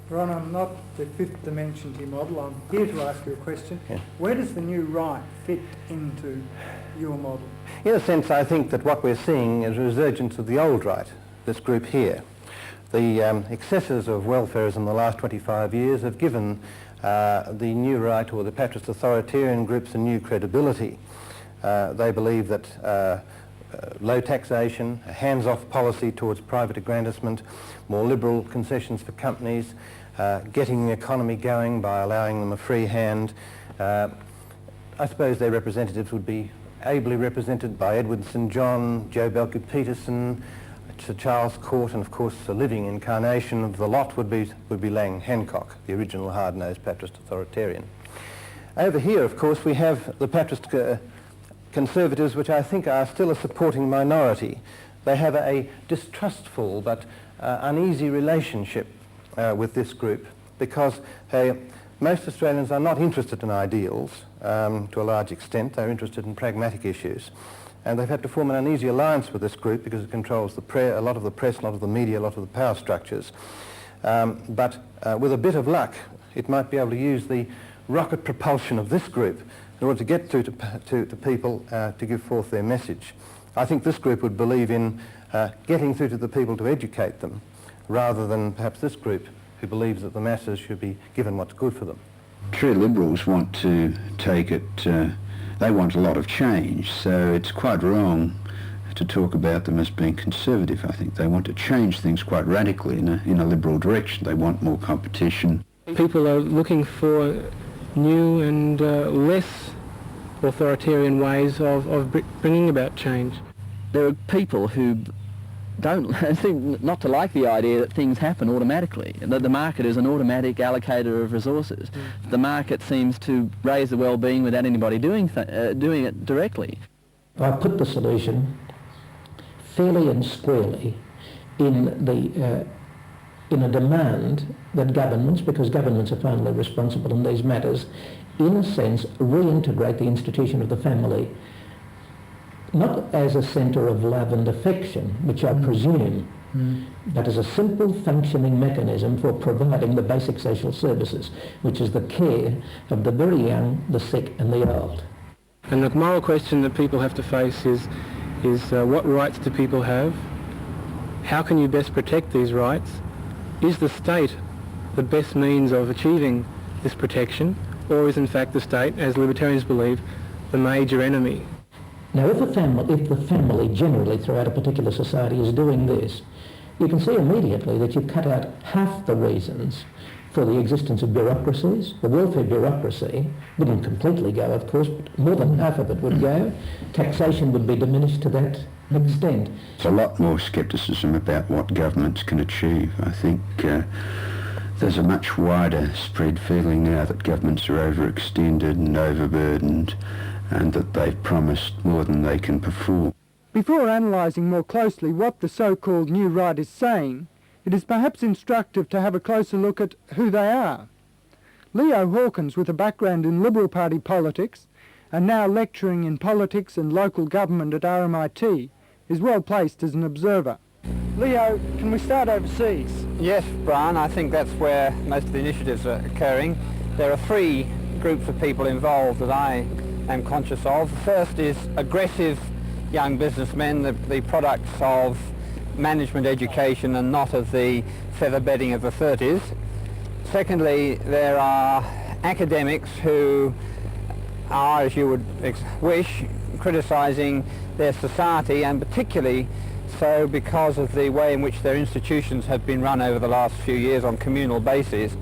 Ron, I'm not the fifth dimension to your model. I'm here to ask you a question. Yeah. Where does the new right fit into your model? In a sense, I think that what we're seeing is a resurgence of the old right, this group here. The excesses of welfarism in the last 25 years have given the new right, or the patrist authoritarian groups, a new credibility. They believe that low taxation, a hands-off policy towards private aggrandisement, more liberal concessions for companies, getting the economy going by allowing them a free hand. I suppose their representatives would be ably represented by Edward St John, Joe Belkey-Peterson, Sir Charles Court, and of course the living incarnation of the lot would be Lang Hancock, the original hard-nosed patrist authoritarian. Over here, of course, we have the patrist conservatives, which I think are still a supporting minority. They have a distrustful but uneasy relationship with this group because most Australians are not interested in ideals to a large extent. They're interested in pragmatic issues. And they've had to form an uneasy alliance with this group because it controls a lot of the press, a lot of the media, a lot of the power structures. But with a bit of luck, it might be able to use the rocket propulsion of this group in order to get through to people to give forth their message. I think this group would believe in getting through to the people to educate them, rather than perhaps this group who believes that the masses should be given what's good for them. True liberals want to take it, they want a lot of change, so it's quite wrong to talk about them as being conservative. I think they want to change things quite radically in a liberal direction. They want more competition. People are looking for new and less authoritarian ways of bringing about change. There are people who seem not to like the idea that things happen automatically, that the market is an automatic allocator of resources. The market seems to raise the well-being without anybody doing it directly. I put the solution fairly and squarely in a demand that governments, because governments are finally responsible in these matters, in a sense reintegrate the institution of the family, not as a centre of love and affection, which I presume, but as a simple functioning mechanism for providing the basic social services, which is the care of the very young, the sick and the old. And the moral question that people have to face is what rights do people have? How can you best protect these rights? Is the state the best means of achieving this protection, or is in fact the state, as libertarians believe, the major enemy? Now, if the family generally throughout a particular society is doing this, you can see immediately that you've cut out half the reasons for the existence of bureaucracies. The welfare bureaucracy wouldn't completely go, of course, but more than half of it would go. Taxation would be diminished to that extent. There's a lot more scepticism about what governments can achieve. I think there's a much wider spread feeling now that governments are overextended and overburdened, and that they've promised more than they can perform. Before analysing more closely what the so-called new right is saying, it is perhaps instructive to have a closer look at who they are. Leo Hawkins, with a background in Liberal Party politics and now lecturing in politics and local government at RMIT, is well placed as an observer. Leo, can we start overseas? Yes, Brian, I think that's where most of the initiatives are occurring. There are three groups of people involved that I am conscious of. The first is aggressive young businessmen, the products of management education and not of the feather bedding of the 30s. Secondly, there are academics who are, as you would wish, criticising their society, and particularly so because of the way in which their institutions have been run over the last few years on communal basis.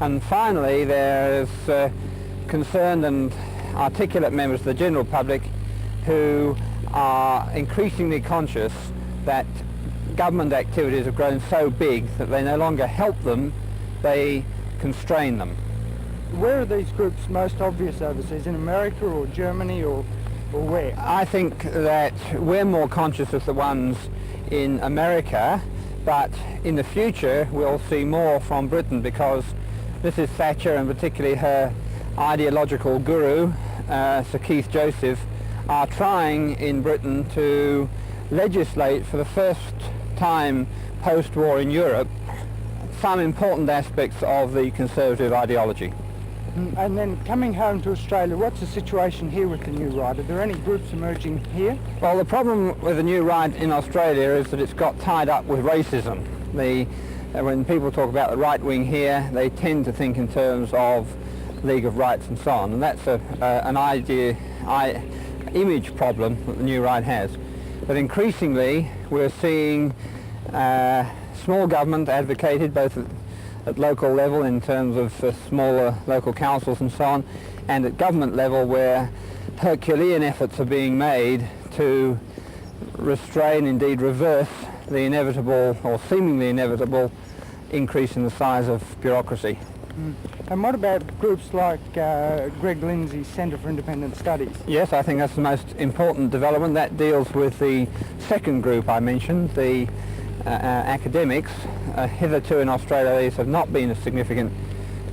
And finally, there is concerned and articulate members of the general public who are increasingly conscious that government activities have grown so big that they no longer help them, they constrain them. Where are these groups most obvious overseas? In America or Germany or where? I think that we're more conscious of the ones in America, but in the future we'll see more from Britain, because Mrs. Thatcher and particularly her ideological guru, Sir Keith Joseph, are trying in Britain to legislate for the first time post-war in Europe some important aspects of the conservative ideology. And then coming home to Australia, what's the situation here with the new right? Are there any groups emerging here? Well, the problem with the new right in Australia is that it's got tied up with racism. When people talk about the right wing here, they tend to think in terms of League of Rights and so on, and that's an image problem that the new right has. But increasingly we're seeing small government advocated both at local level in terms of smaller local councils and so on, and at government level where Herculean efforts are being made to restrain, indeed reverse, the inevitable or seemingly inevitable increase in the size of bureaucracy. And what about groups like Greg Lindsay's Centre for Independent Studies? Yes, I think that's the most important development. That deals with the second group I mentioned, the academics. Hitherto in Australia these have not been a significant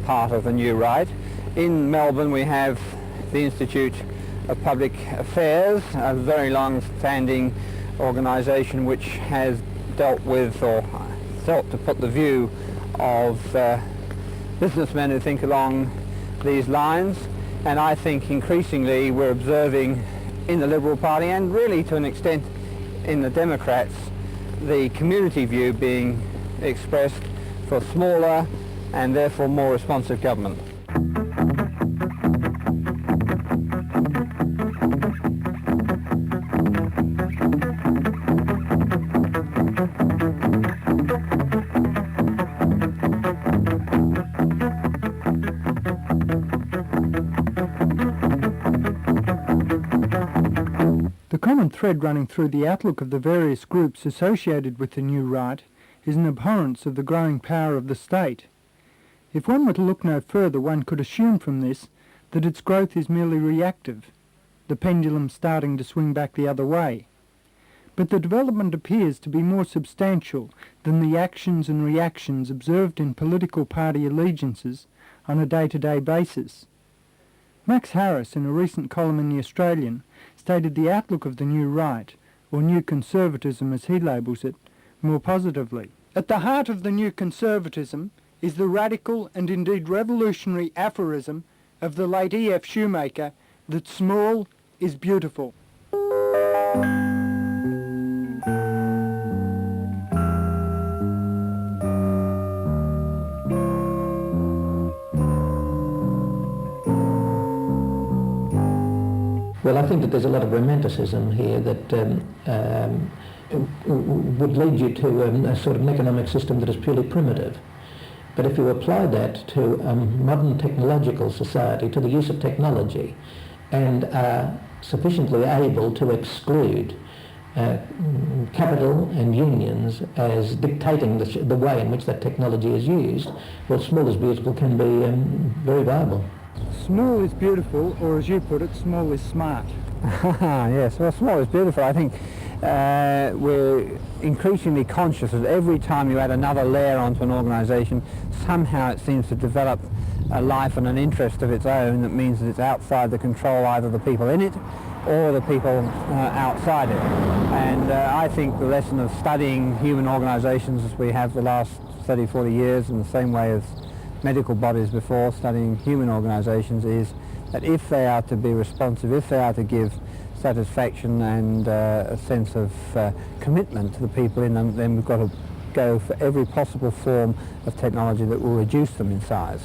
part of the new right. In Melbourne we have the Institute of Public Affairs, a very long-standing organisation which has dealt with or sought to put the view of businessmen who think along these lines, and I think increasingly we're observing in the Liberal Party and really to an extent in the Democrats the community view being expressed for smaller and therefore more responsive government. The common thread running through the outlook of the various groups associated with the new right is an abhorrence of the growing power of the state. If one were to look no further, one could assume from this that its growth is merely reactive, the pendulum starting to swing back the other way. But the development appears to be more substantial than the actions and reactions observed in political party allegiances on a day-to-day basis. Max Harris, in a recent column in The Australian, stated the outlook of the new right, or new conservatism as he labels it, more positively. At the heart of the new conservatism is the radical and indeed revolutionary aphorism of the late E.F. Shoemaker that small is beautiful. Well, I think that there's a lot of romanticism here that would lead you to a sort of an economic system that is purely primitive. But if you apply that to a modern technological society, to the use of technology, and are sufficiently able to exclude capital and unions as dictating the way in which that technology is used, well, small is beautiful can be very viable. Small is beautiful, or as you put it, small is smart. Yes, well, small is beautiful. I think we're increasingly conscious that every time you add another layer onto an organisation, somehow it seems to develop a life and an interest of its own that means that it's outside the control either the people in it or the people outside it. And I think the lesson of studying human organisations as we have the last 30, 40 years in the same way as medical bodies before studying human organisations is that if they are to be responsive, if they are to give satisfaction and a sense of commitment to the people in them, then we've got to go for every possible form of technology that will reduce them in size.